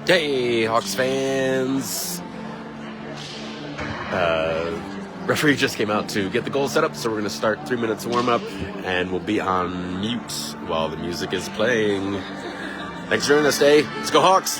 Hey, Hawks fans! Referee just came out to get the goal set up, so we're going to start 3 minutes of warm up, and we'll be on mute while the music is playing. Thanks for joining us today. Let's go, Hawks!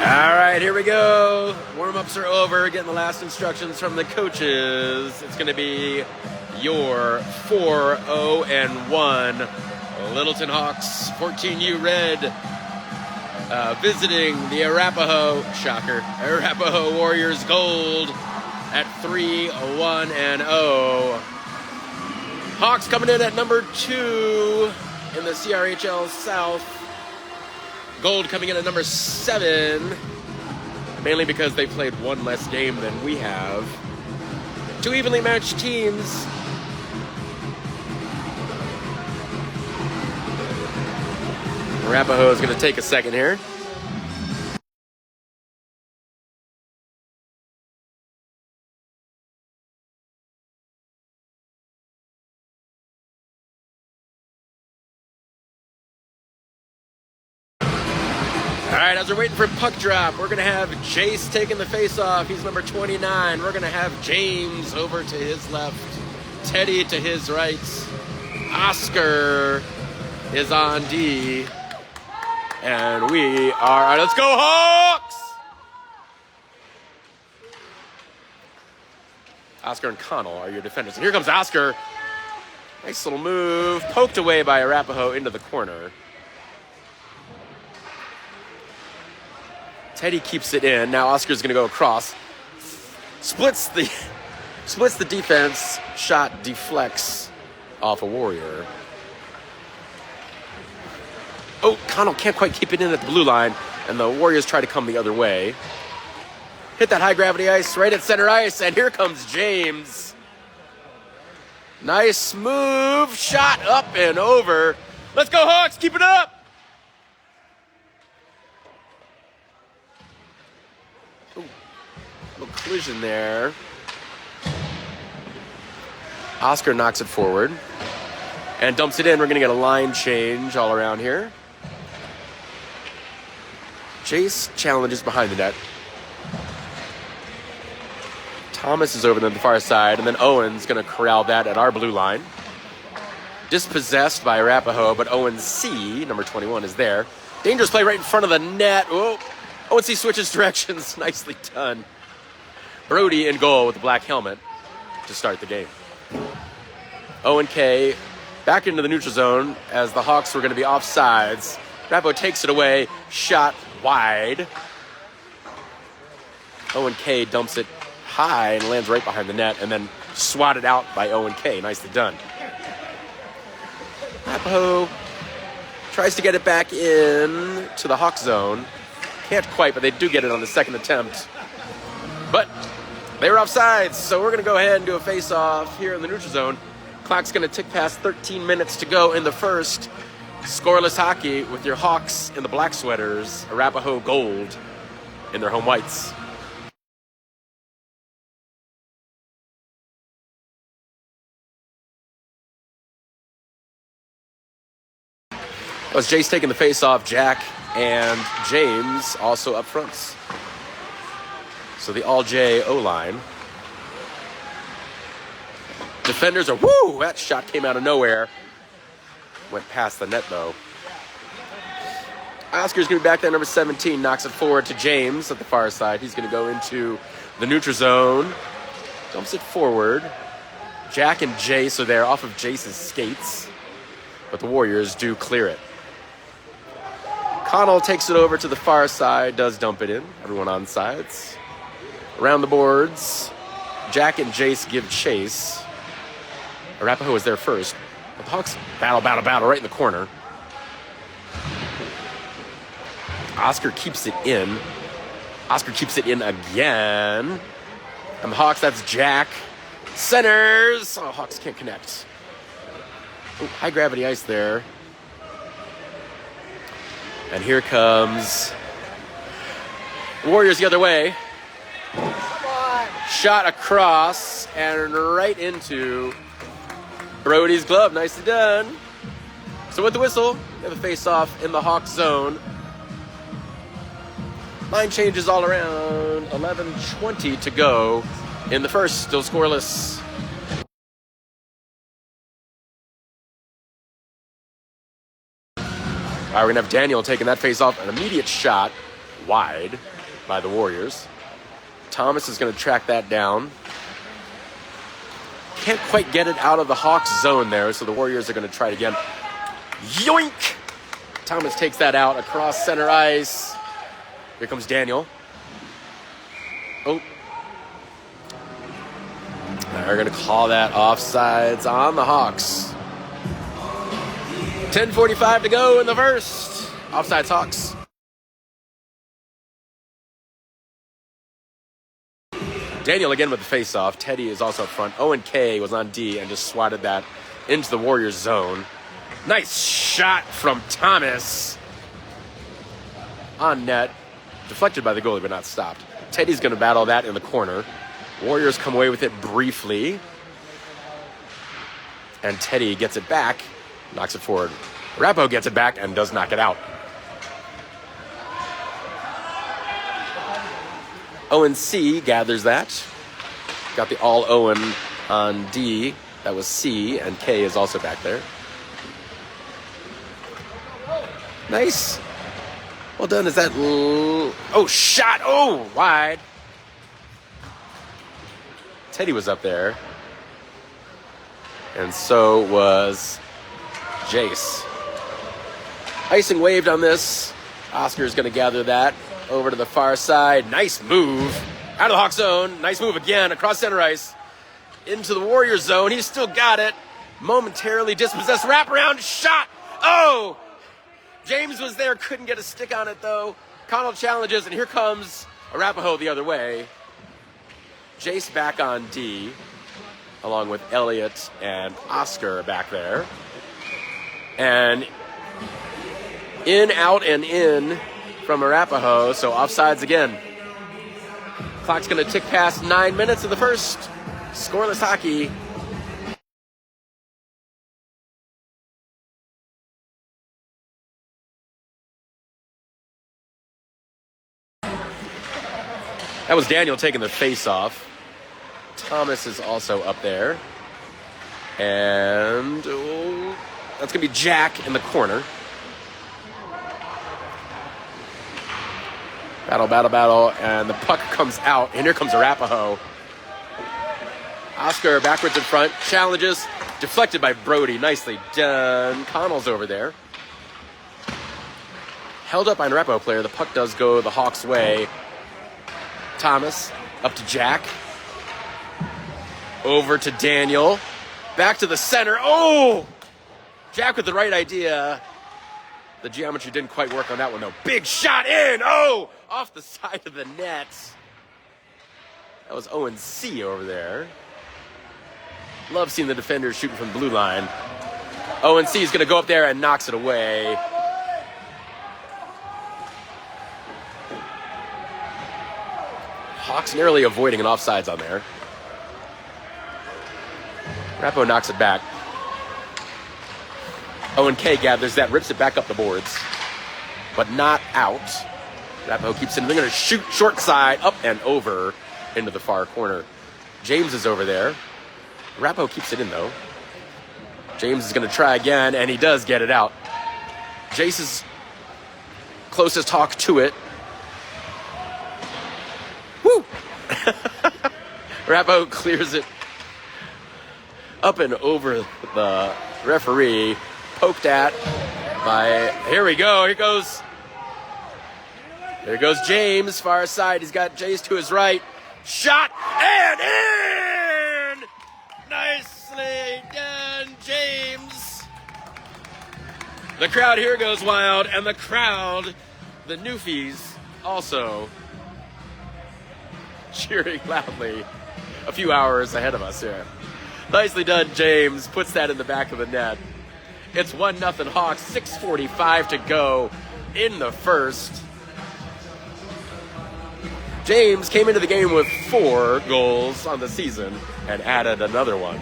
All right, here we go. Warm-ups are over. Getting the last instructions from the coaches. It's going to be your 4-0-1 Littleton Hawks 14U Red visiting the Arapahoe Warriors Gold at 3-1-0. Hawks coming in at number 2 in the CRHL South. Gold coming in at number 7, mainly because they played one less game than we have. 2 evenly matched teams. Arapahoe is going to take a second here. All right, as we're waiting for puck drop, we're going to have Jace taking the face-off. He's number 29. We're going to have James over to his left, Teddy to his right. Oscar is on D. And we are, let's go Hawks! Oscar and Connell are your defenders. And here comes Oscar. Nice little move. Poked away by Arapahoe into the corner. Teddy keeps it in. Now Oscar's going to go across. Splits the defense. Shot deflects off a Warrior. Oh, Connell can't quite keep it in at the blue line, and the Warriors try to come the other way. Hit that high gravity ice right at center ice, and here comes James. Nice move. Shot up and over. Let's go Hawks. Keep it up. Little collision there. Oscar knocks it forward and dumps it in. We're going to get a line change all around here. Jace challenges behind the net. Thomas is over on the far side, and then Owen's going to corral that at our blue line. Dispossessed by Arapahoe, but Owen C, number 21, is there. Dangerous play right in front of the net. Oh, Owen C switches directions. Nicely done. Brody in goal with the black helmet to start the game. Owen K back into the neutral zone as the Hawks were going to be offsides. Arapahoe takes it away, shot wide. Owen K dumps it high and lands right behind the net and then swatted out by Owen K. Nicely done. Arapahoe tries to get it back in to the Hawk zone. Can't quite, but they do get it on the second attempt. But they were offsides, so we're going to go ahead and do a face-off here in the neutral zone. Clock's going to tick past 13 minutes to go in the first. Scoreless hockey with your Hawks in the black sweaters, Arapahoe gold in their home whites. That was Jace taking the face-off, Jack and James also up fronts. So the all-J O-line. Defenders are, woo! That shot came out of nowhere. Went past the net, though. Oscar's going to be back there, number 17. Knocks it forward to James at the far side. He's going to go into the neutral zone. Dumps it forward. Jack and Jace are there off of Jace's skates. But the Warriors do clear it. Connell takes it over to the far side. Does dump it in. Everyone on sides. Around the boards, Jack and Jace give chase. Arapahoe is there first. But the Hawks battle right in the corner. Oscar keeps it in. Oscar keeps it in again. And the Hawks, that's Jack. Centers. Oh, Hawks can't connect. Ooh, high gravity ice there. And here comes Warriors the other way. Shot across and right into Brody's glove. Nicely done. So with the whistle, we have a face-off in the Hawks zone. Line changes all around. 11:20 to go in the first. Still scoreless. All right, we're going to have Daniel taking that face-off. An immediate shot. wide by the Warriors. Thomas is going to track that down. Can't quite get it out of the Hawks zone there, so the Warriors are going to try it again. Yoink! Thomas takes that out across center ice. Here comes Daniel. Oh. They're going to call that offsides on the Hawks. 10:45 to go in the first. Offsides Hawks. Daniel again with the face-off. Teddy is also up front. Owen K was on D and just swatted that into the Warriors zone. Nice shot from Thomas. On net. Deflected by the goalie, but not stopped. Teddy's going to battle that in the corner. Warriors come away with it briefly. And Teddy gets it back. Knocks it forward. Rappo gets it back and does knock it out. Owen C gathers that. Got the all Owen on D. That was C, and K is also back there. Nice. Well done. Is that... Oh, shot. Oh, wide. Teddy was up there. And so was Jace. Icing waved on this. Oscar's going to gather that. Over to the far side. Nice move. Out of the Hawk zone. Nice move again across center ice. Into the Warriors zone. He's still got it. Momentarily dispossessed. Wraparound shot. Oh! James was there. Couldn't get a stick on it, though. Connell challenges, and here comes Arapahoe the other way. Jace back on D, along with Elliott and Oscar back there. And in, out, and in from Arapahoe, so offsides again. Clock's going to tick past 9 minutes of the first. Scoreless hockey. That was Daniel taking the face off. Thomas is also up there. And that's going to be Jack in the corner. Battle, battle, battle. And the puck comes out. And here comes Arapahoe. Oscar backwards in front. Challenges. Deflected by Brody. Nicely done. Connell's over there. Held up by an Arapahoe player. The puck does go the Hawks' way. Thomas up to Jack. Over to Daniel. Back to the center. Oh! Jack with the right idea. The geometry didn't quite work on that one, though. Big shot in! Oh! Off the side of the net. That was Owen C over there. Love seeing the defenders shooting from the blue line. Owen C is going to go up there and knocks it away. Hawks narrowly avoiding an offsides on there. Rappo knocks it back. Owen K gathers that, rips it back up the boards, but not out. Rappo keeps it. They're going to shoot short side, up and over into the far corner. James is over there. Rappo keeps it in, though. James is going to try again, and he does get it out. Jace's closest Hawk to it. Woo! Rappo clears it up and over the referee. Poked at by... Here we go. Here goes... There goes James, far side. He's got Jace to his right. Shot and in! Nicely done, James. The crowd here goes wild, and the crowd, the Newfies, also cheering loudly a few hours ahead of us here. Nicely done, James. Puts that in the back of the net. It's 1-0 Hawks, 6:45 to go in the first. James came into the game with 4 goals on the season and added another one.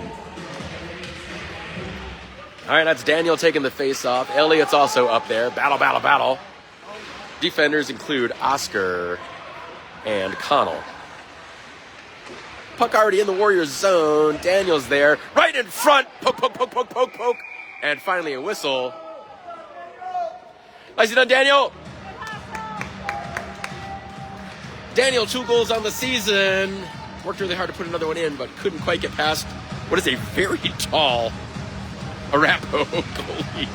All right, that's Daniel taking the face-off. Elliott's also up there. Battle, battle, battle. Defenders include Oscar and Connell. Puck already in the Warriors zone. Daniel's there. Right in front. Poke, poke, poke, poke, poke, poke. And finally a whistle. Nicely done, Daniel. Daniel, 2 goals on the season. Worked really hard to put another one in, but couldn't quite get past what is a very tall Arapaho goalie.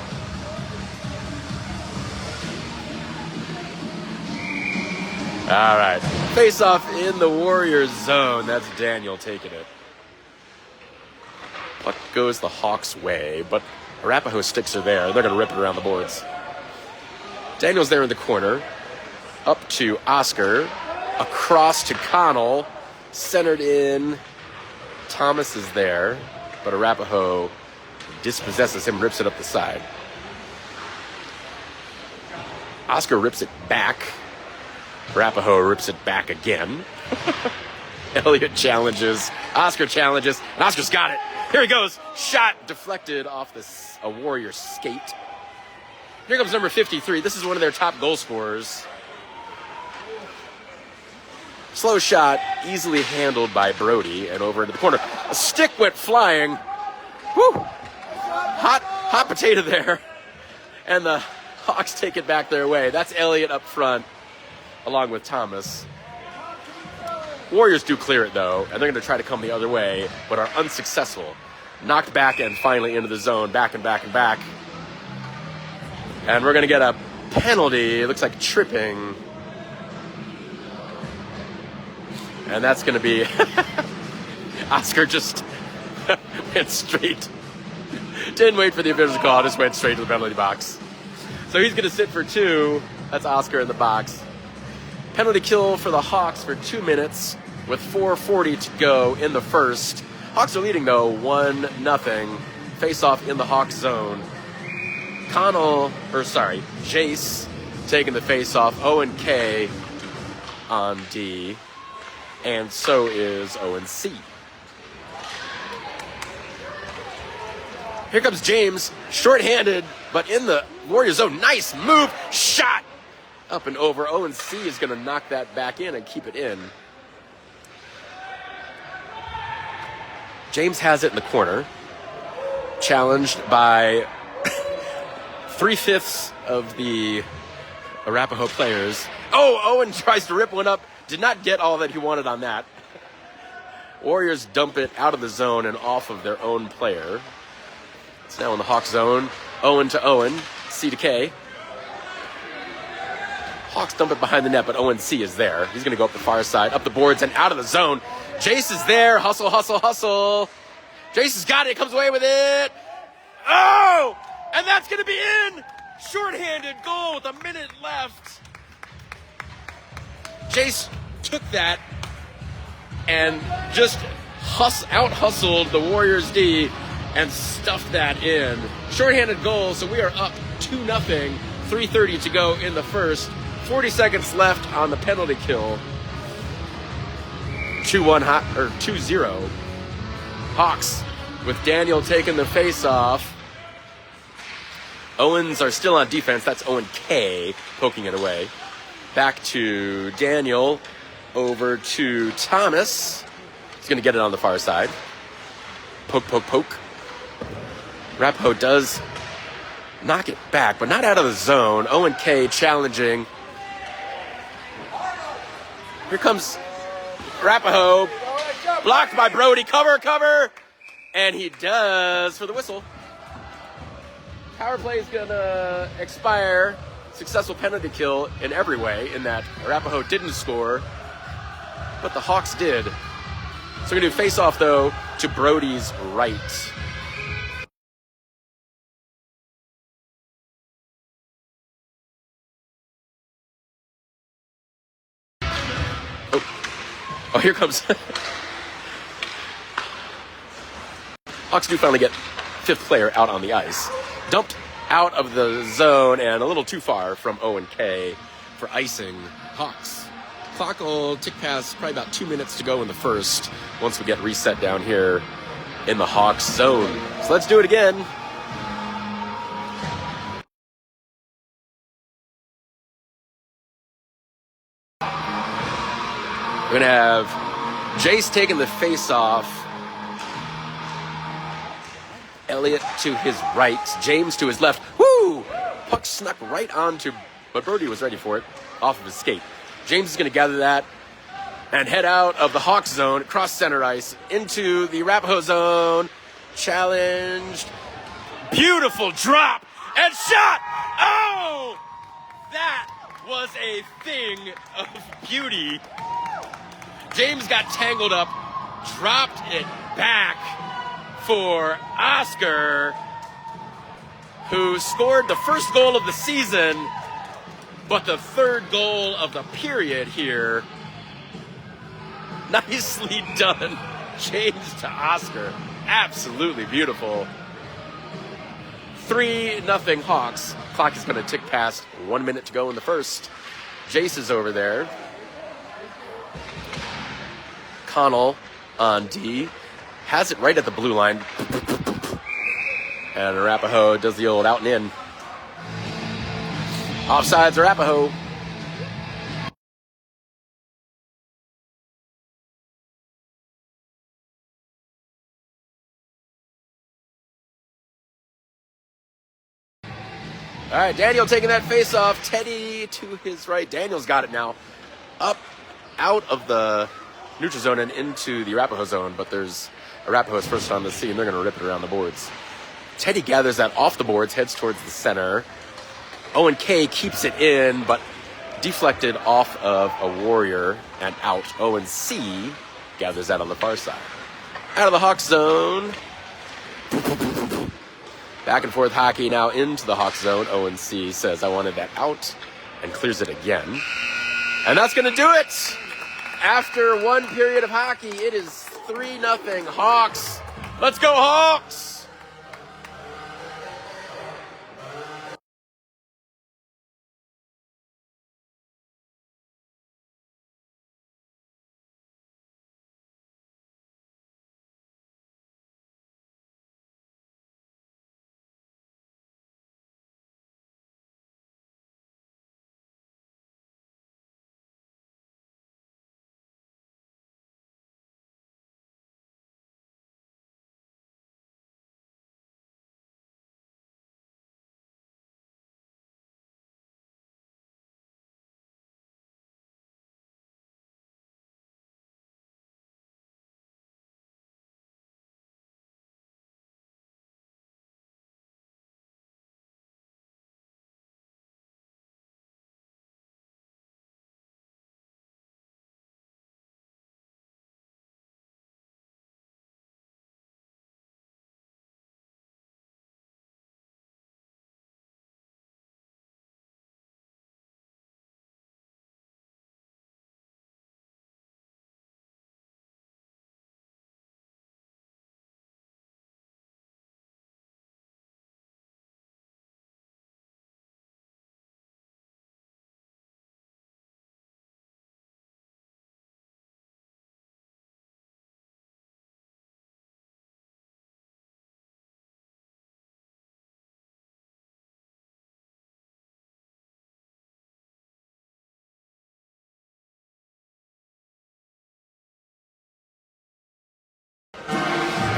All right. Face off in the Warriors zone. That's Daniel taking it. Puck goes the Hawks' way, but Arapaho sticks are there. They're going to rip it around the boards. Daniel's there in the corner. Up to Oscar. Across to Connell. Centered in. Thomas is there, but Arapaho dispossesses him, rips it up the side. Oscar rips it back. Arapaho rips it back again. Elliott challenges. Oscar challenges. And Oscar's got it. Here he goes. Shot deflected off a Warrior skate. Here comes number 53. This is one of their top goal scorers. Slow shot, easily handled by Brody, and over into the corner. A stick went flying. Woo! Hot potato there. And the Hawks take it back their way. That's Elliott up front, along with Thomas. Warriors do clear it, though, and they're going to try to come the other way, but are unsuccessful. Knocked back and finally into the zone, back and back and back. And we're going to get a penalty. It looks like tripping. And that's going to be... Oscar just went straight. Didn't wait for the official call, just went straight to the penalty box. So he's going to sit for 2. That's Oscar in the box. Penalty kill for the Hawks for 2 minutes with 4:40 to go in the first. Hawks are leading, though, 1-0. Face-off in the Hawks zone. Jace taking the face-off. Owen K on D. And so is Owen C. Here comes James, shorthanded, but in the Warrior zone. Nice move, shot! Up and over. Owen C is going to knock that back in and keep it in. James has it in the corner. Challenged by 3/5 of the Arapaho players. Oh, Owen tries to rip one up. Did not get all that he wanted on that. Warriors dump it out of the zone and off of their own player. It's now in the Hawks zone. Owen to Owen. C to K. Hawks dump it behind the net, but Owen C is there. He's going to go up the far side, up the boards, and out of the zone. Jace is there. Hustle, hustle, hustle. Jace has got it. Comes away with it. Oh! And that's going to be in. Shorthanded goal with a minute left. Jace took that and just out-hustled the Warriors D and stuffed that in. Shorthanded goal, so we are up 2-0. 3:30 to go in the first. 40 seconds left on the penalty kill. 2-0. Hawks with Daniel taking the face-off. Owens are still on defense. That's Owen K poking it away. Back to Daniel. Over to Thomas. He's going to get it on the far side. Poke, poke, poke. Arapaho does knock it back, but not out of the zone. Owen K challenging. Here comes Arapaho. Blocked by Brody. Cover, cover. And he does for the whistle. Power play is going to expire. Successful penalty kill in every way, in that Arapaho didn't score, but the Hawks did. So we're going to do face-off, though, to Brody's right. Oh, here comes... Hawks do finally get 5th player out on the ice. Dumped out of the zone and a little too far from Owen K for icing Hawks. Clock will tick past probably about 2 minutes to go in the first once we get reset down here in the Hawks zone. So let's do it again. We're going to have Jace taking the face-off. Elliott to his right, James to his left. Woo! Puck snuck right onto, but Brody was ready for it, off of his skate. James is going to gather that, and head out of the Hawk zone, cross center ice, into the Arapaho zone. Challenged. Beautiful drop and shot. Oh! That was a thing of beauty. James got tangled up, dropped it back for Oscar, who scored the first goal of the season, but the third goal of the period here. Nicely done, James to Oscar. Absolutely beautiful. 3-0 Hawks. Clock is going to tick past 1 minute to go in the first. Jace is over there. Connell on D. Has it right at the blue line. And Arapaho does the old out and in. Offsides Arapaho. All right, Daniel taking that face off. Teddy to his right. Daniel's got it now. Up, out of the neutral zone and into the Arapaho zone, but there's Arapaho's first on the scene. They're going to rip it around the boards. Teddy gathers that off the boards, heads towards the center. Owen K keeps it in, but deflected off of a Warrior and out. Owen C gathers that on the far side. Out of the Hawk zone. Back and forth hockey now into the Hawk zone. Owen C says, I wanted that out, and clears it again. And that's going to do it. After one period of hockey, it is 3-0 Hawks. Let's go Hawks!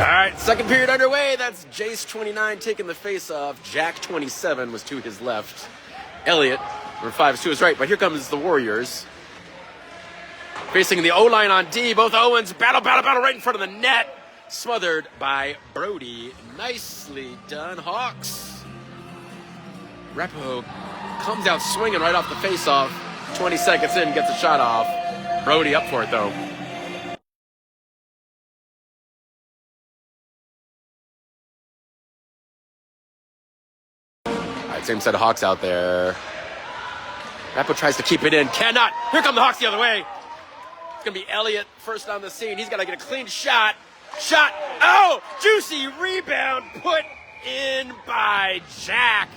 All right, second period underway. That's Jace 29 taking the face off. Jack 27 was to his left. Elliott, number 5, is to his right. But here comes the Warriors. Facing the O-line on D. Both Owens battle right in front of the net. Smothered by Brody. Nicely done, Hawks. Repo comes out swinging right off the face-off. 20 seconds in, gets a shot off. Brody up for it, though. Same set of Hawks out there. Rappo tries to keep it in. Cannot. Here come the Hawks the other way. It's going to be Elliott first on the scene. He's got to get a clean shot. Shot. Oh! Juicy rebound put in by Jack.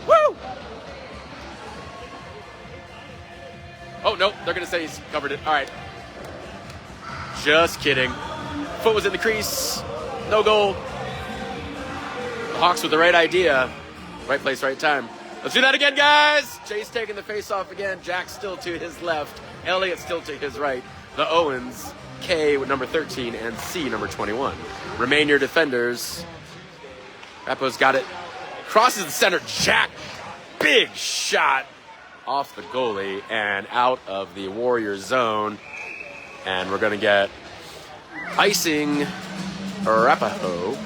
Woo! Oh, no. They're going to say he's covered it. All right. Just kidding. Foot was in the crease. No goal. The Hawks with the right idea. Right place, right time. Let's do that again, guys. Chase taking the face off again. Jack still to his left. Elliott still to his right. The Owens, K with number 13, and C number 21. Remain your defenders. Rappo's got it. Crosses the center. Jack, big shot. off the goalie and out of the Warriors zone. And we're going to get icing Arapahoe.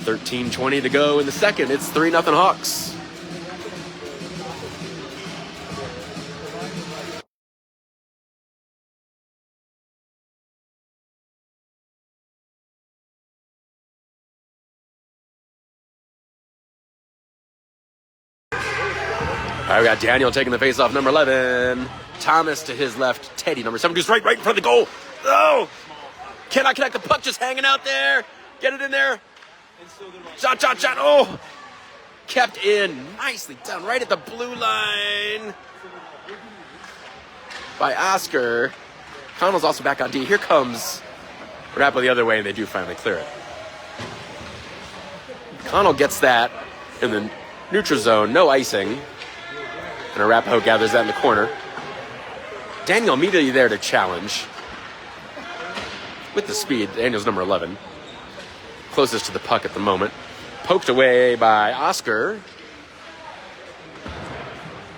13:20 to go in the second. It's 3-0 Hawks. All right, we got Daniel taking the face-off, number 11. Thomas to his left. Teddy, number 7, just right in front of the goal. Oh! Cannot connect the puck, just hanging out there. Get it in there. Shot. Oh! Kept in. Nicely done. Right at the blue line by Oscar. Connell's also back on D. Here comes Arapahoe the other way, and they do finally clear it. Connell gets that in the neutral zone. No icing. And Arapahoe gathers that in the corner. Daniel immediately there to challenge. With the speed, Daniel's number 11. Closest to the puck at the moment. Poked away by Oscar.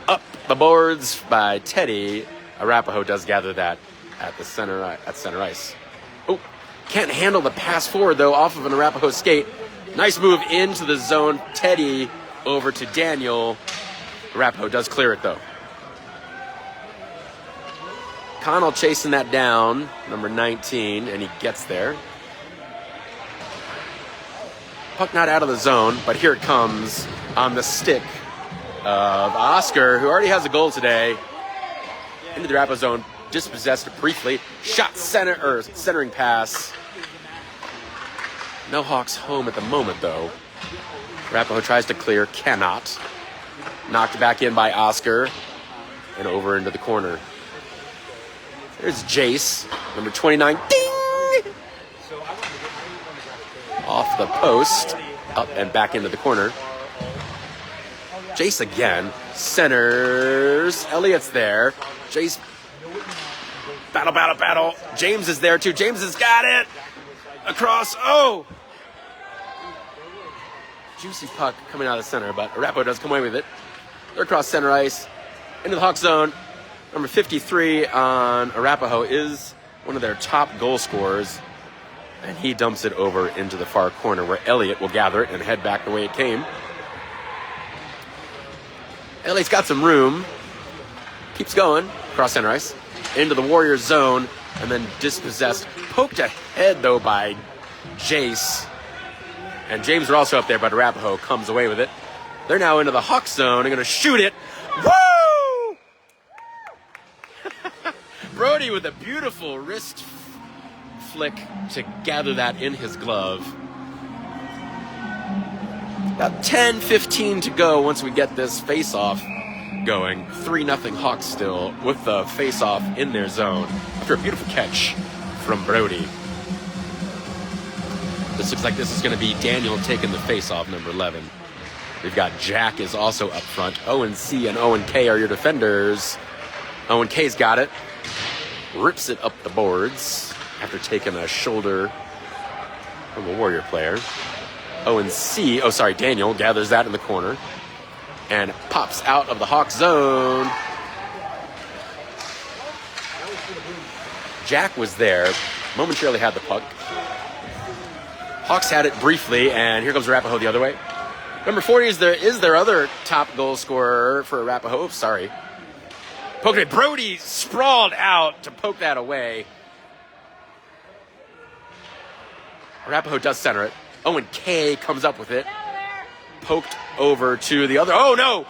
Up the boards by Teddy. Arapahoe does gather that at the center ice. Oh, can't handle the pass forward though off of an Arapahoe skate. Nice move into the zone. Teddy over to Daniel. Arapahoe does clear it though. Connell chasing that down, number 19, and he gets there. Puck not out of the zone, but here it comes on the stick of Oscar, who already has a goal today. Into the Arapahoe zone, dispossessed it briefly. Shot centering pass. No Hawks home at the moment, though. Arapahoe tries to clear, cannot. Knocked back in by Oscar and over into the corner. There's Jace, number 29. Ding! Off the post, up and back into the corner. Jace again, centers. Elliott's there. Jace, battle. James is there too. James has got it. Across, oh! Juicy puck coming out of the center, but Arapahoe does come away with it. They're across center ice, into the Hawk zone. Number 53 on Arapahoe is one of their top goal scorers, and he dumps it over into the far corner where Elliott will gather it and head back the way it came. Elliott's got some room, keeps going across center ice, into the Warriors zone, and then dispossessed. Poked ahead, though, by Jace. And James are also up there, but Arapahoe comes away with it. They're now into the Hawk zone. They're going to shoot it. Woo! Brody with a beautiful wrist flick to gather that in his glove. About 10-15 to go once we get this face-off going. 3-0 Hawks still with the face-off in their zone after a beautiful catch from Brody. This looks like this is going to be Daniel taking the face-off, number 11. We've got Jack is also up front. Owen C and Owen K are your defenders. Owen K's got it. Rips it up the boards after taking a shoulder from a Warrior player. Daniel gathers that in the corner and pops out of the Hawk zone. Jack was there, momentarily had the puck. Hawks had it briefly, and here comes Arapahoe the other way. Number 40 is their other top goal scorer for Arapahoe. Sorry. Poked it. Brody sprawled out to poke that away. Arapahoe does center it. Owen K comes up with it. Poked over to the other. Oh, no!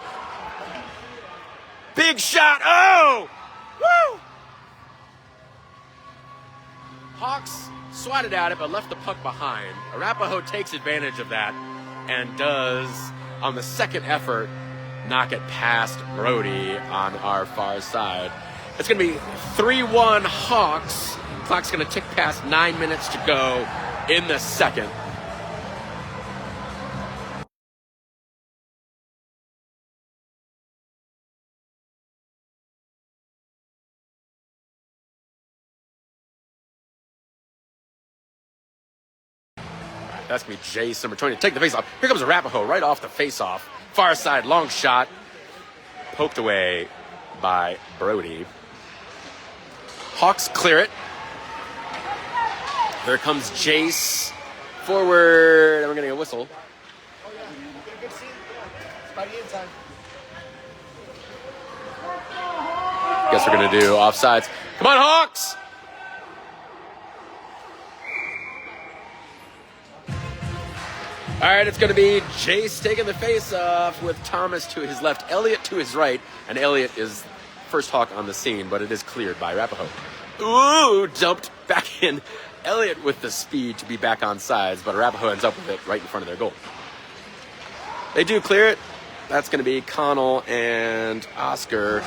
Big shot. Oh! Woo! Hawks swatted at it, but left the puck behind. Arapahoe takes advantage of that and does, on the second effort, knock it past Brody on our far side. It's going to be 3-1 Hawks. Clock's going to tick past 9 minutes to go in the second. That's going to be Jace, number 20. Take the face-off. Here comes Arapahoe right off the face-off. Far side, long shot. poked away by Brody. Hawks clear it. There comes Jace. Forward, and we're going to get a whistle. Guess we're going to do offsides. Come on, Hawks! All right, it's going to be Jace taking the face-off with Thomas to his left, Elliott to his right, and Elliott is first Hawk on the scene, but it is cleared by Arapahoe. Ooh, dumped back in. Elliott with the speed to be back on sides, but Arapahoe ends up with it right in front of their goal. They do clear it. That's going to be Connell and Oscar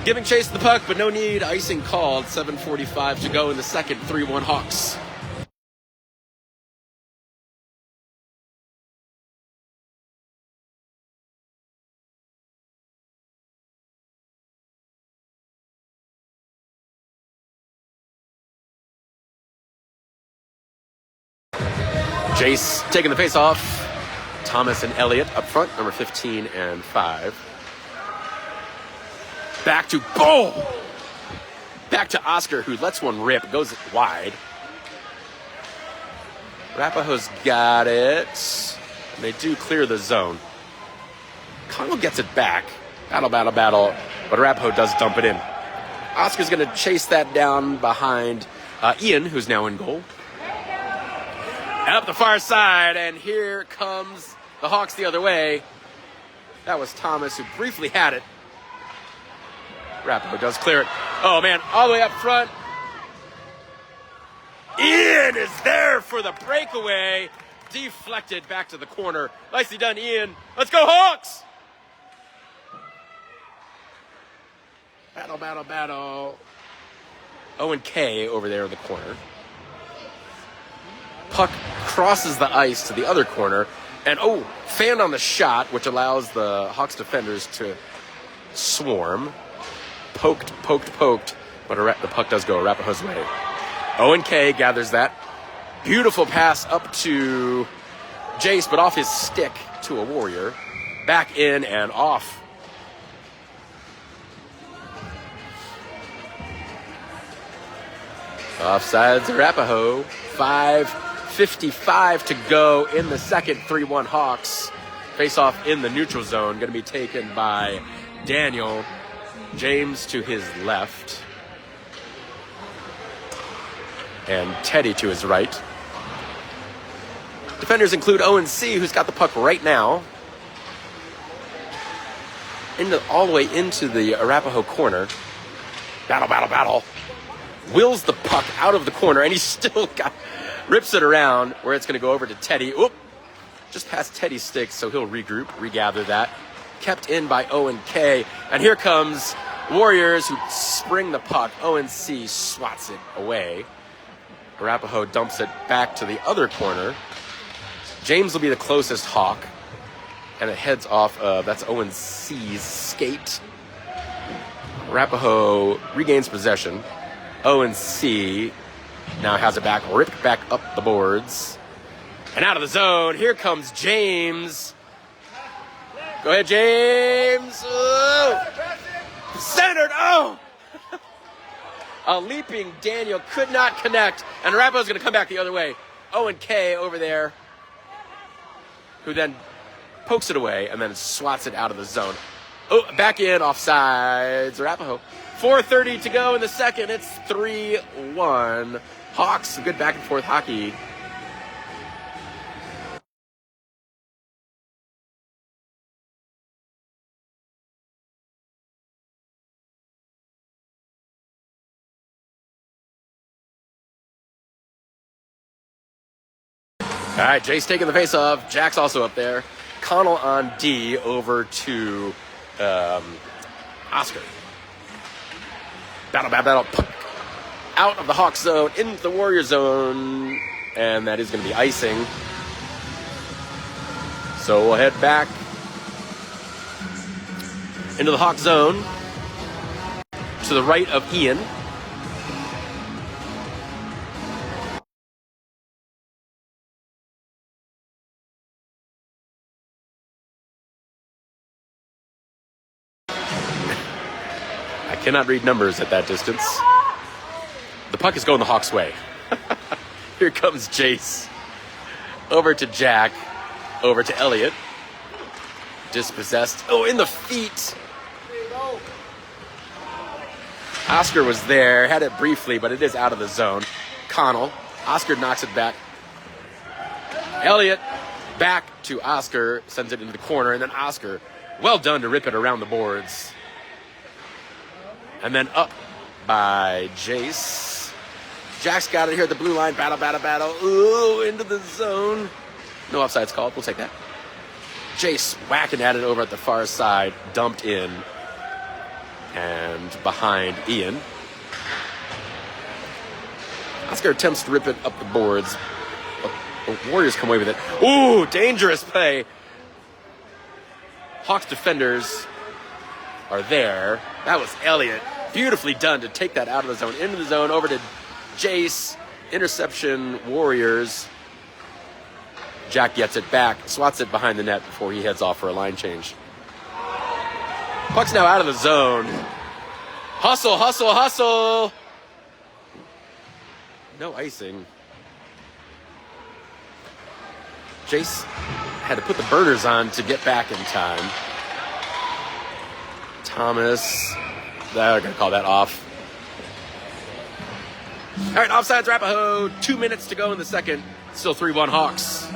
giving chase to the puck, but no need. Icing called. 7:45 to go in the second. 3-1 Hawks. Jace taking the face off. Thomas and Elliott up front, number 15 and 5. Back to Back to Oscar, who lets one rip, goes wide. Arapahoe's got it. And they do clear the zone. Connell gets it back. Battle. But Arapahoe does dump it in. Oscar's going to chase that down behind Ian, who's now in goal. Up the far side, and here comes the Hawks the other way. That was Thomas, who briefly had it. Arapahoe does clear it. Oh, man, all the way up front. Ian is there for the breakaway. Deflected back to the corner. Nicely done, Ian. Let's go, Hawks! Battle. Owen K over there in the corner. Puck crosses the ice to the other corner. And, fanned on the shot, which allows the Hawks defenders to swarm. Poked. But the puck does go Arapahoe's way. Owen K gathers that. Beautiful pass up to Jace, but off his stick to a Warrior. Back in and off. Offsides Arapahoe. 5:55 to go in the second. 3-1 Hawks. Face off in the neutral zone. Going to be taken by Daniel. James to his left. And Teddy to his right. Defenders include Owen C., who's got the puck right now. All the way into the Arapahoe corner. Battle. Wills the puck out of the corner, and he's still rips it around where it's going to go over to Teddy. Oop! Just past Teddy's stick, so he'll regroup, regather that. Kept in by Owen K. And here comes Warriors, who spring the puck. Owen C. swats it away. Arapahoe dumps it back to the other corner. James will be the closest Hawk. And it heads off that's Owen C's skate. Arapahoe regains possession. Owen C. now has it back, ripped back up the boards. And out of the zone, here comes James. Go ahead, James. Centered. A leaping Daniel could not connect. And Arapahoe's going to come back the other way. Owen K. over there, who then pokes it away and then swats it out of the zone. Back in, offsides, Arapahoe. 4:30 to go in the second. It's 3-1. Hawks, good back and forth hockey. All right, Jace taking the face off. Jack's also up there. Connell on D over to Oscar. Battle. Puck out of the Hawk zone, into the Warrior zone. And that is going to be icing. So we'll head back into the Hawk zone to the right of Ian. Cannot read numbers at that distance. The puck is going the Hawks' way. Here comes Jace. Over to Jack. Over to Elliott. Dispossessed. Oh, in the feet. Oscar was there. Had it briefly, but it is out of the zone. Connell. Oscar knocks it back. Elliott back to Oscar. Sends it into the corner. And then Oscar, well done to rip it around the boards. And then up by Jace. Jack's got it here at the blue line. Battle, battle, battle. Ooh, into the zone. No offsides called. We'll take that. Jace whacking at it over at the far side. Dumped in. And behind Ian. Oscar attempts to rip it up the boards. The Warriors come away with it. Ooh, dangerous play. Hawks defenders are there. That was Elliott. Beautifully done to take that out of the zone, into the zone, over to Jace. Interception, Warriors. Jack gets it back, swats it behind the net before he heads off for a line change. Puck's now out of the zone. Hustle, hustle, hustle. No icing. Jace had to put the burners on to get back in time. Thomas. They're going to call that off. All right, offsides, Arapahoe. 2 minutes to go in the second. Still 3-1 Hawks.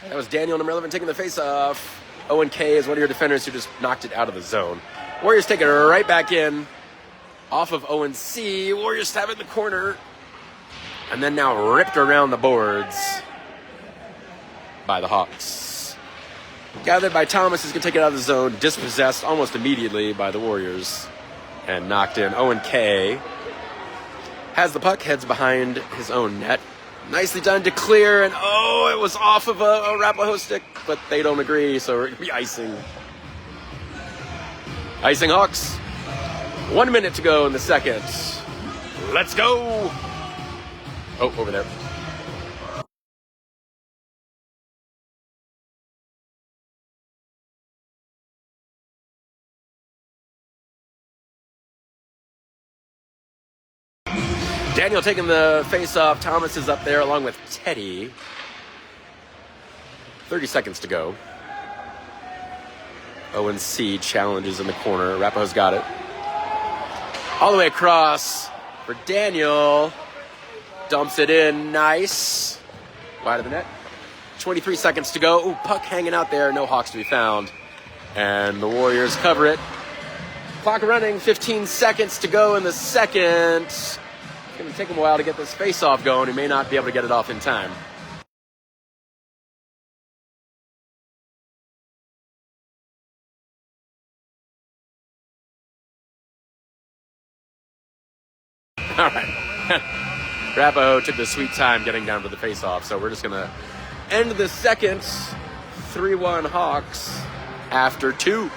That was Daniel Irrelevant taking the face-off. Owen K is one of your defenders who just knocked it out of the zone. Warriors take it right back in. Off of Owen C. Warriors have it in the corner. And then now ripped around the boards by the Hawks. Gathered by Thomas, is going to take it out of the zone. Dispossessed almost immediately by the Warriors. And knocked in. Owen K. has the puck, heads behind his own net. Nicely done to clear, and oh, it was off of a Arapahoe stick, but they don't agree, so we're going to be icing. Icing Hawks. 1 minute to go in the second. Let's go! Oh, over there. Daniel taking the face-off. Thomas is up there along with Teddy. 30 seconds to go. Owen C challenges in the corner. Arapahoe's got it. All the way across for Daniel. Dumps it in. Nice. Wide of the net. 23 seconds to go. Ooh, puck hanging out there. No Hawks to be found. And the Warriors cover it. Clock running. 15 seconds to go in the second. It's going to take him a while to get this face-off going. He may not be able to get it off in time. All right. Arapahoe took the sweet time getting down to the face-off, so we're just going to end the second. 3-1 Hawks after 2.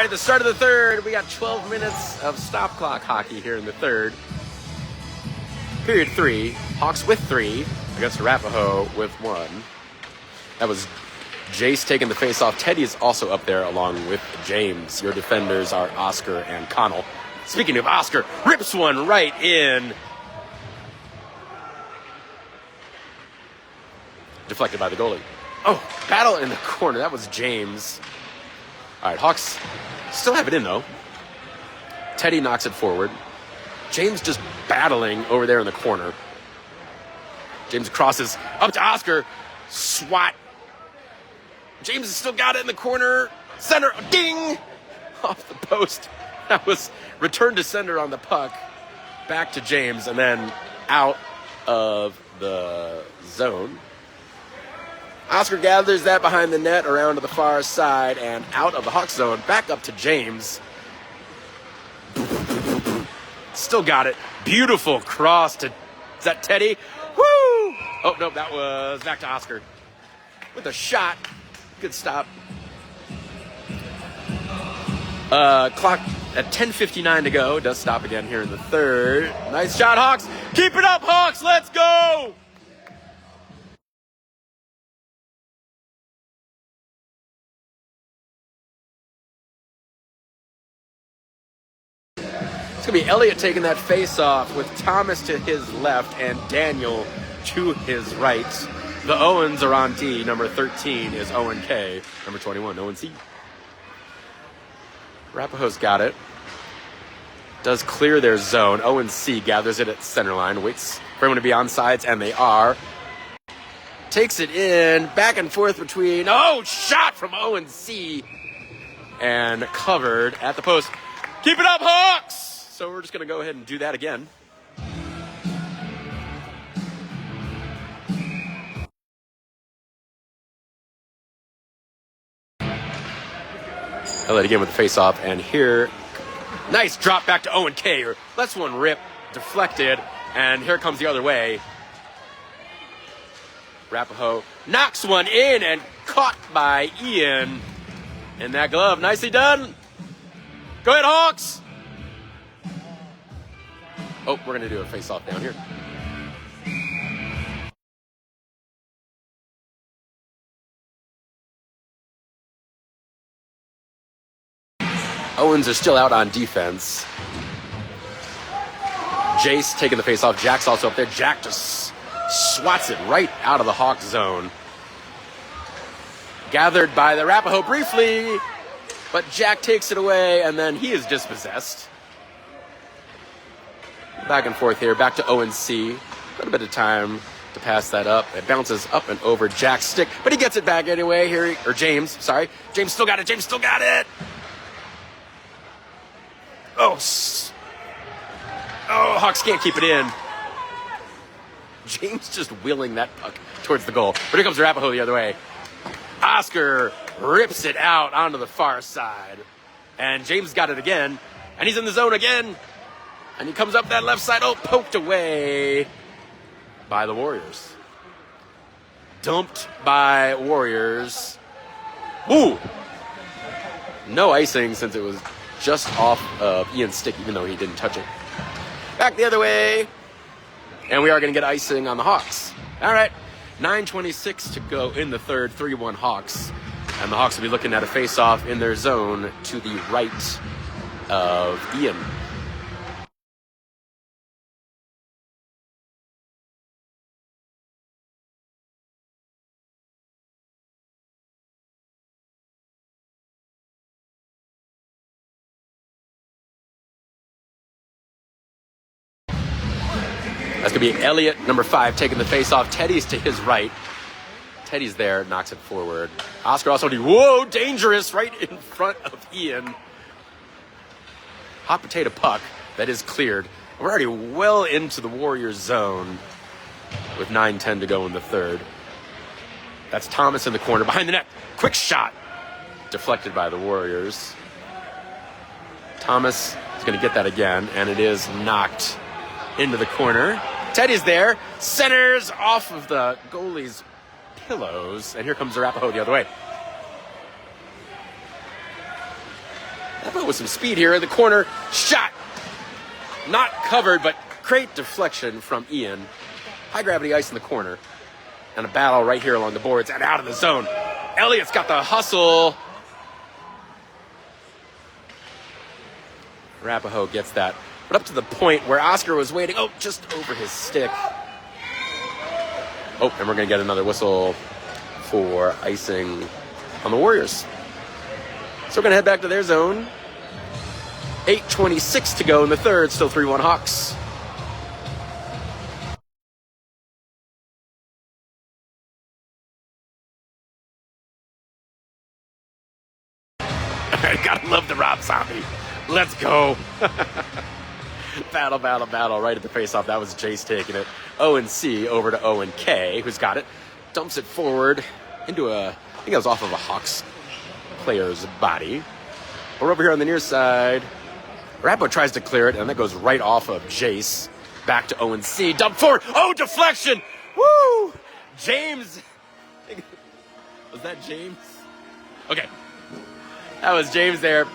right, at the start of the third, we got 12 minutes of stop clock hockey here in the third. Period 3, Hawks with 3 against Arapahoe with 1. That was Jace taking the face off. Teddy is also up there along with James. Your defenders are Oscar and Connell. Speaking of Oscar, rips one right in. Deflected by the goalie. Oh, battle in the corner. That was James. All right, Hawks still have it in, though. Teddy knocks it forward. James just battling over there in the corner. James crosses up to Oscar. Swat. James has still got it in the corner. Center. Ding! Off the post. That was return to sender on the puck. Back to James and then out of the zone. Oscar gathers that behind the net around to the far side and out of the Hawk zone. Back up to James. Still got it. Beautiful cross to... Is that Teddy? Woo! Oh, no, that was back to Oscar. With a shot. Good stop. Clock at 10:59 to go. Does stop again here in the third. Nice shot, Hawks. Keep it up, Hawks. Let's go! It's going to be Elliott taking that face-off with Thomas to his left and Daniel to his right. The Owens are on D. Number 13 is Owen K. Number 21, Owen C. Arapahoe's got it. Does clear their zone. Owen C gathers it at center line. Waits for everyone to be on sides, and they are. Takes it in. Back and forth between. Oh, shot from Owen C. And covered at the post. Keep it up, Hawks! So we're just going to go ahead and do that again. Elliott again with the face-off, and here, nice drop back to Owen K. Lets one rip, deflected, and here comes the other way. Arapahoe knocks one in and caught by Ian in that glove. Nicely done. Go ahead, Hawks. Oh, we're going to do a face-off down here. Owens are still out on defense. Jace taking the face-off. Jack's also up there. Jack just swats it right out of the Hawk zone. Gathered by the Arapahoe briefly, but Jack takes it away, and then he is dispossessed. Back and forth here. Back to Owen C. Got a bit of time to pass that up. It bounces up and over Jack's stick, but he gets it back anyway. James, sorry. James still got it. James still got it. Oh, Hawks can't keep it in. James just wheeling that puck towards the goal. But here comes Arapahoe the other way. Oscar rips it out onto the far side. And James got it again. And he's in the zone again. And he comes up that left side. Oh, poked away by the Warriors. Dumped by Warriors. Ooh. No icing since it was just off of Ian's stick, even though he didn't touch it. Back the other way. And we are going to get icing on the Hawks. All right. 9:26 to go in the third. 3-1 Hawks. And the Hawks will be looking at a face-off in their zone to the right of Ian. That's going to be Elliott, number 5, taking the face-off. Teddy's to his right. Teddy's there, knocks it forward. Oscar also, whoa, dangerous, right in front of Ian. Hot potato puck that is cleared. We're already well into the Warriors zone with 9:10 to go in the third. That's Thomas in the corner behind the net. Quick shot. Deflected by the Warriors. Thomas is going to get that again, and it is knocked into the corner. Teddy's there. Centers off of the goalie's pillows. And here comes Arapahoe the other way. Arapaho with some speed here in the corner. Shot! Not covered, but great deflection from Ian. High gravity ice in the corner. And a battle right here along the boards and out of the zone. Elliott's got the hustle. Arapaho gets that. But up to the point where Oscar was waiting. Oh, just over his stick. Oh, and we're going to get another whistle for icing on the Warriors. So we're going to head back to their zone. 8:26 to go in the third. Still 3-1 Hawks. Gotta love the Rob Zombie. Let's go. Battle right at the face-off. That was Jace taking it. Owen C over to Owen K, who's got it. Dumps it forward into I think that was off of a Hawks player's body. We're over here on the near side. Arapaho tries to clear it, and that goes right off of Jace. Back to Owen C. Dump forward. Oh, deflection. Woo! James. Was that James? Okay. That was James there.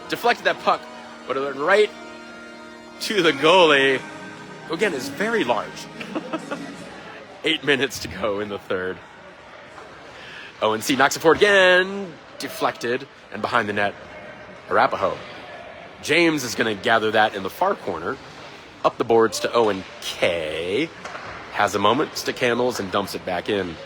Deflected that puck, but it went right to the goalie, who again is very large. 8 minutes to go in the third. Owen C knocks it forward again. Deflected and behind the net. Arapaho. James is going to gather that in the far corner. Up the boards to Owen K. Has a moment, stick handles, and dumps it back in.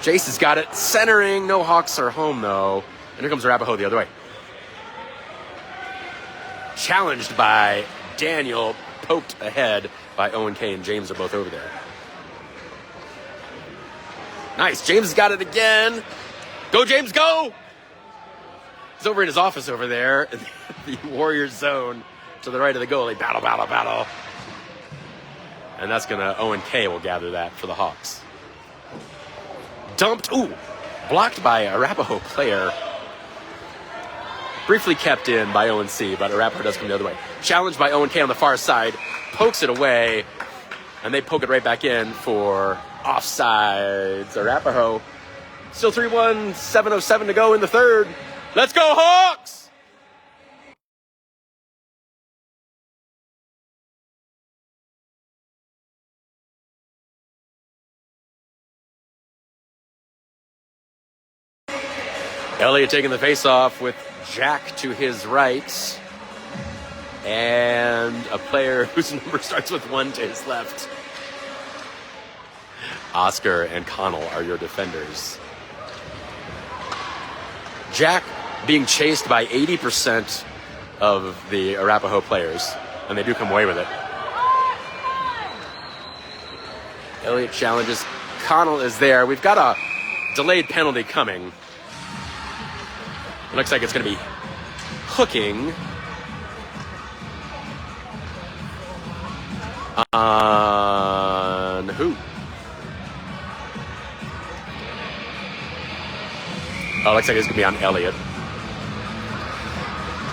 Jace has got it. Centering. No Hawks are home, though. And here comes Arapaho the other way. Challenged by Daniel. Poked ahead by Owen K. and James are both over there. Nice. James has got it again. Go, James, go! He's over in his office over there in the Warriors zone to the right of the goalie. Battle. And that's going to... Owen K. will gather that for the Hawks. Dumped. Ooh. Blocked by a Arapaho player. Briefly kept in by Owen C., but Arapaho does come the other way. Challenged by Owen K. on the far side. Pokes it away. And they poke it right back in for offsides. Arapaho. Still 3-1. 7:07 to go in the third. Let's go, Hawks! Elliott taking the face-off with Jack to his right. And a player whose number starts with 1 to his left. Oscar and Connell are your defenders. Jack being chased by 80% of the Arapaho players, and they do come away with it. Elliott challenges. Connell is there. We've got a delayed penalty coming. It looks like it's going to be hooking on who? Oh, looks like it's going to be on Elliott.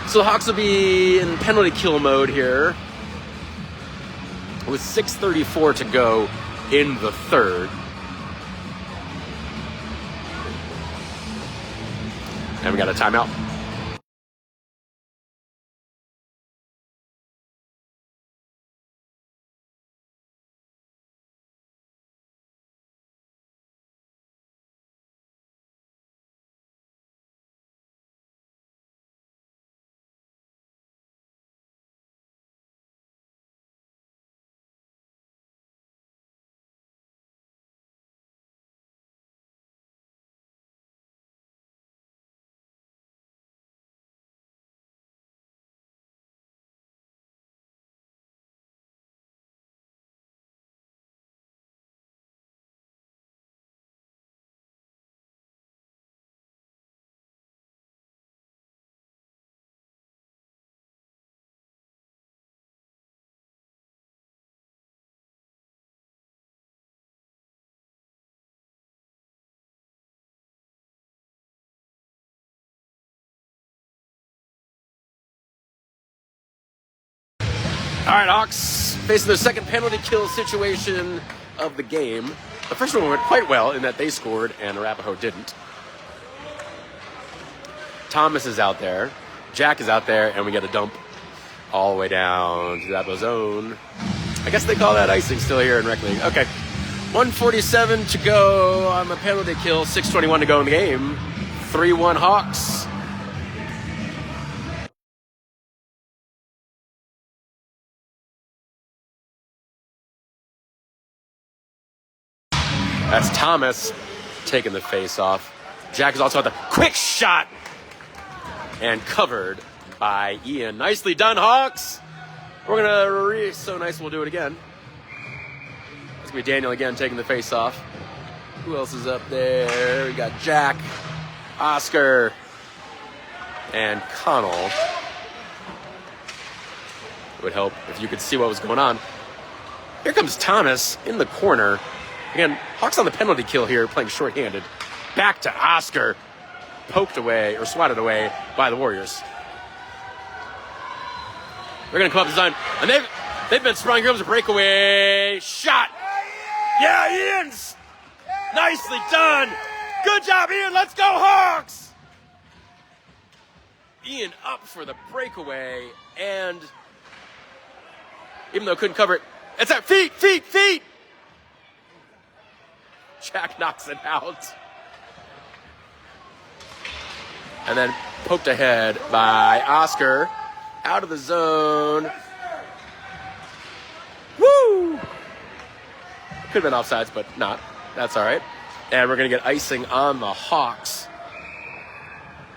So the Hawks will be in penalty kill mode here with 6:34 to go in the third. And we got a timeout. All right, Hawks facing their second penalty kill situation of the game. The first one went quite well in that they scored and Arapaho didn't. Thomas is out there. Jack is out there, and we get a dump all the way down to that zone. I guess they call that icing still here in Rec League. Okay. 1:47 to go on the penalty kill. 6:21 to go in the game. 3-1 Hawks. That's Thomas taking the face off. Jack is also at the quick shot and covered by Ian. Nicely done, Hawks. We're gonna so nice we'll do it again. It's gonna be Daniel again taking the face off. Who else is up there? We got Jack, Oscar, and Connell. It would help if you could see what was going on. Here comes Thomas in the corner. Again, Hawks on the penalty kill here, playing shorthanded. Back to Oscar. Poked away, or swatted away by the Warriors. They're going to come up the zone, and they've been sprung. Here comes a breakaway shot. Yeah, Ian's nicely done. Good job, Ian. Let's go, Hawks. Ian up for the breakaway, and even though couldn't cover it, it's at feet. Jack knocks it out. And then poked ahead by Oscar. Out of the zone. Woo! Could have been offsides, but not. That's all right. And we're going to get icing on the Hawks.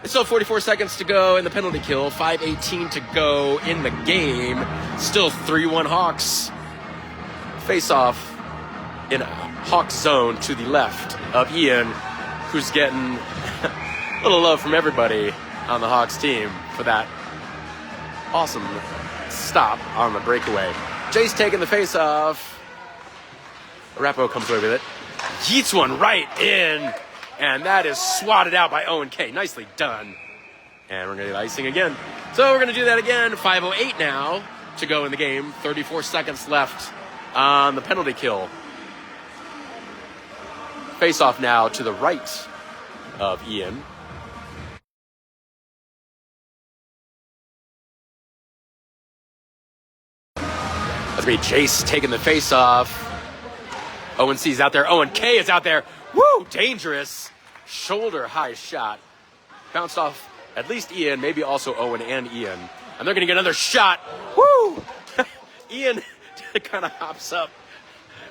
It's still 44 seconds to go in the penalty kill. 5:18 to go in the game. Still 3-1 Hawks. Face off in Hawks zone to the left of Ian, who's getting a little love from everybody on the Hawks team for that awesome stop on the breakaway. Jace taking the face off. Arapaho comes away with it. Yeets one right in, and that is swatted out by Owen K. Nicely done. And we're going to get icing again. So we're going to do that again. 5:08 now to go in the game. 34 seconds left on the penalty kill. Face off now to the right of Ian. That's me, Jace taking the face off. Owen C's out there. Owen K is out there. Woo! Dangerous. Shoulder high shot. Bounced off at least Ian, maybe also Owen and Ian. And they're going to get another shot. Woo! Ian kind of hops up.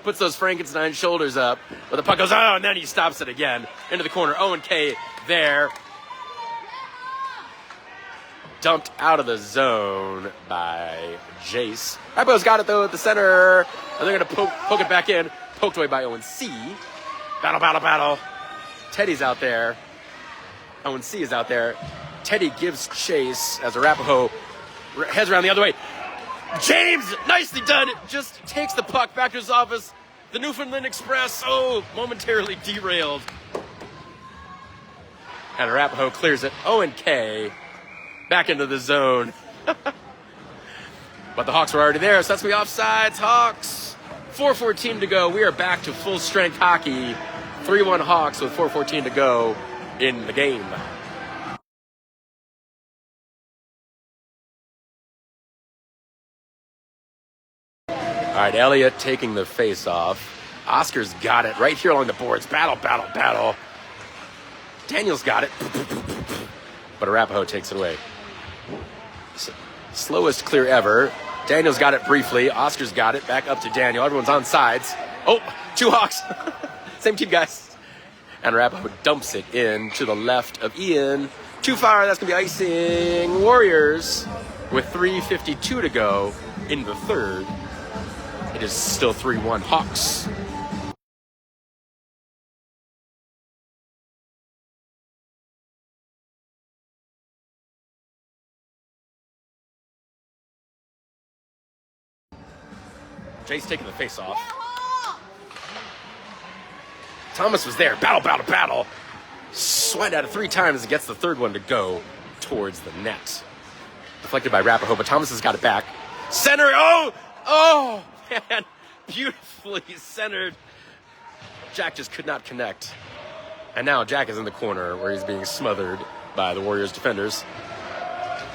Puts those Frankenstein shoulders up. But the puck goes, oh, and then he stops it again. Into the corner. Owen K there. Dumped out of the zone by Jace. Rapo's got it, though, at the center. And they're going to poke it back in. Poked away by Owen C. Battle. Teddy's out there. Owen C is out there. Teddy gives chase as Arapaho heads around the other way. James, nicely done. Just takes the puck back to his office. The Newfoundland Express, momentarily derailed. And Arapaho clears it. Owen K back into the zone. But the Hawks were already there, so that's going to be offsides. Hawks, 4:14 to go. We are back to full strength hockey. 3-1 Hawks with 4:14 to go in the game. All right, Elliott taking the face off. Oscar's got it right here along the boards. Battle. Daniel's got it. But Arapaho takes it away. Slowest clear ever. Daniel's got it briefly. Oscar's got it. Back up to Daniel. Everyone's on sides. Oh, 2 Hawks. Same team, guys. And Arapaho dumps it in to the left of Ian. Too far. That's going to be icing Warriors with 3:52 to go in the third. It is still 3-1 Hawks. Jace taking the face off. Thomas was there. Battle. Sweat at it 3 times and gets the third one to go towards the net. Deflected by Arapaho, but Thomas has got it back. Center. Oh, man. Beautifully centered. Jack just could not connect. And now Jack is in the corner where he's being smothered by the Warriors defenders.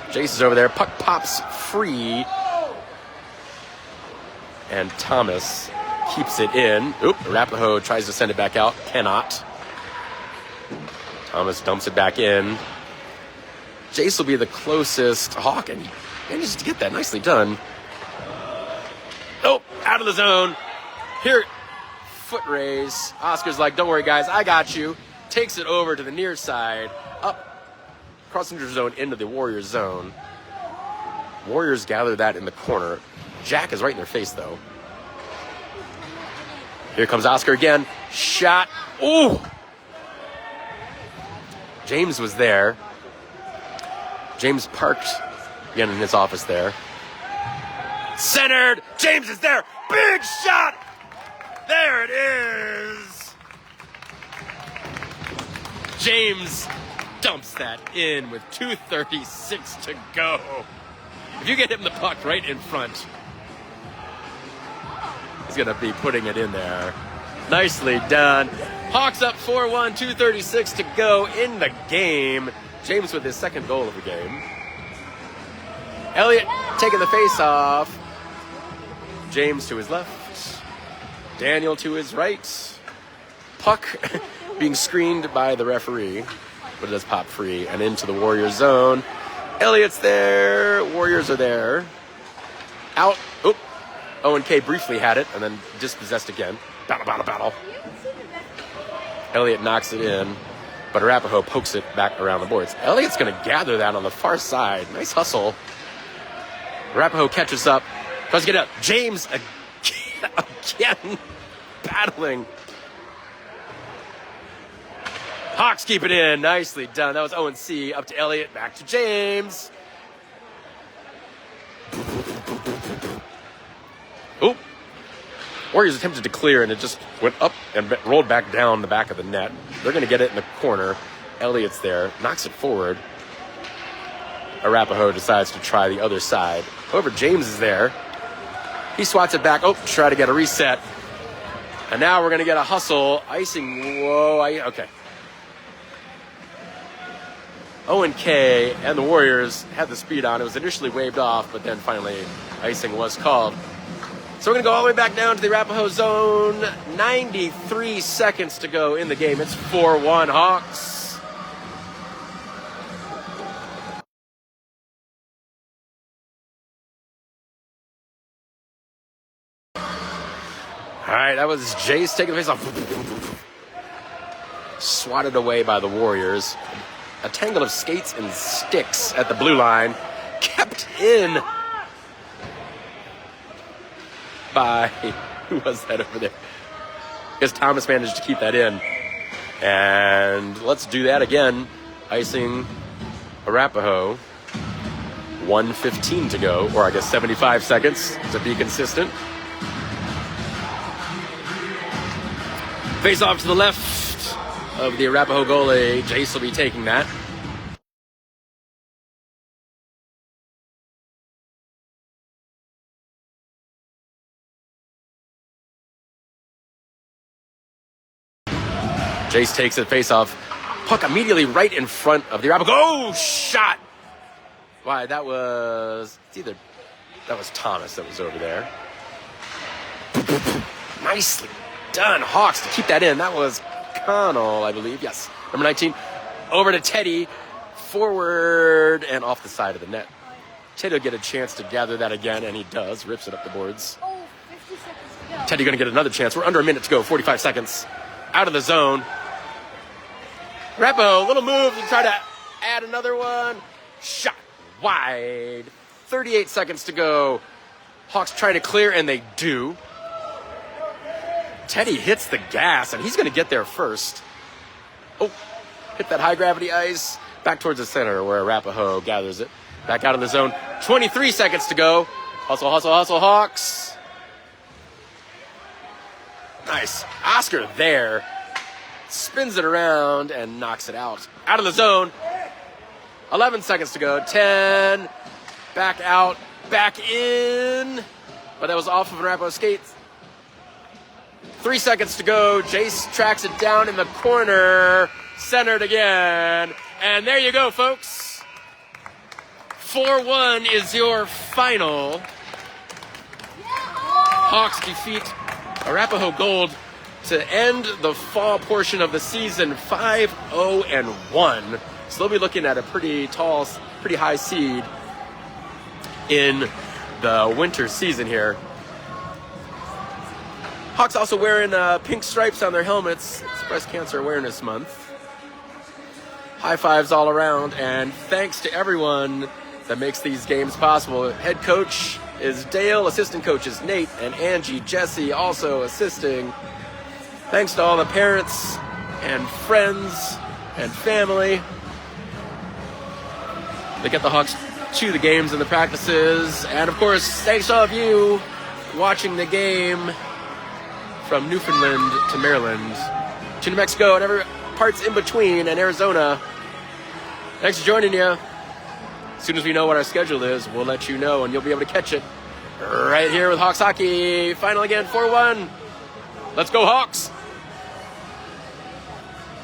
Jace is over there. Puck pops free. And Thomas keeps it in. Oop, Arapahoe tries to send it back out. Cannot. Thomas dumps it back in. Jace will be the closest Hawk, and he manages to get that. Nicely done. Oh, out of the zone. Here, foot raise. Oscar's like, don't worry, guys, I got you. Takes it over to the near side. Up, crossing the zone into the Warriors zone. Warriors gather that in the corner. Jack is right in their face, though. Here comes Oscar again. Shot. Ooh! James was there. James parked again in his office there. Centered. James is there. Big shot. There it is. James dumps that in with 2:36 to go. If you get him the puck right in front, he's going to be putting it in there. Nicely done. Hawks up 4-1, 2:36 to go in the game. James with his second goal of the game. Elliott taking the face-off. James to his left. Daniel to his right. Puck being screened by the referee, but it does pop free and into the Warriors zone. Elliott's there. Warriors are there. Out. Oop. Owen K briefly had it and then dispossessed again. Battle. Elliott knocks it in, but Arapahoe pokes it back around the boards. Elliott's going to gather that on the far side. Nice hustle. Arapahoe catches up. Tries to get up. James again battling. Hawks keep it in. Nicely done. That was Owen C. Up to Elliott. Back to James. Oop. Warriors attempted to clear, and it just went up and rolled back down the back of the net. They're going to get it in the corner. Elliott's there. Knocks it forward. Arapahoe decides to try the other side. However, James is there. He swats it back. Oh, try to get a reset. And now we're going to get a hustle. Icing. Whoa. Okay. Owen K and the Warriors had the speed on. It was initially waved off, but then finally icing was called. So we're going to go all the way back down to the Arapahoe zone. 93 seconds to go in the game. It's 4-1 Hawks. All right, that was Jace taking the face off. Swatted away by the Warriors. A tangle of skates and sticks at the blue line. Kept in by, who was that over there? Because Thomas managed to keep that in. And let's do that again. Icing Arapahoe. 1:15 to go, or I guess 75 seconds to be consistent. Face off to the left of the Arapahoe goalie. Jace will be taking that. Jace takes it, face off. Puck immediately right in front of the Arapahoe. Oh, shot! Why, that was Thomas that was over there. Nicely done, Hawks, to keep that in. That was Connell, I believe. Yes, number 19. Over to Teddy. Forward and off the side of the net. Teddy will get a chance to gather that again, and he does. Rips it up the boards. 50 seconds to go. Teddy going to get another chance. We're under a minute to go. 45 seconds. Out of the zone. Arapahoe, little move to try to add another one. Shot wide. 38 seconds to go. Hawks trying to clear, and they do. Teddy hits the gas, and he's going to get there first. Oh, hit that high-gravity ice. Back towards the center where Arapahoe gathers it. Back out of the zone. 23 seconds to go. Hustle, hustle, hustle, Hawks. Nice. Oscar there. Spins it around and knocks it out. Out of the zone. 11 seconds to go. 10. Back out. Back in. But that was off of an Arapahoe skate. 3 seconds to go. Jace tracks it down in the corner. Centered again. And there you go, folks. 4-1 is your final. Hawks defeat Arapahoe Gold to end the fall portion of the season 5-0-1. So they'll be looking at a pretty high seed in the winter season here. Hawks also wearing pink stripes on their helmets. It's Breast Cancer Awareness Month. High fives all around, and thanks to everyone that makes these games possible. Head coach is Dale, assistant coaches Nate and Angie, Jesse also assisting. Thanks to all the parents and friends and family. They get the Hawks to the games and the practices. And of course, thanks to all of you watching the game from Newfoundland to Maryland to New Mexico and every parts in between, and Arizona. Thanks for joining you. As soon as we know what our schedule is, we'll let you know, and you'll be able to catch it right here with Hawks Hockey. Final again, 4-1. Let's go, Hawks!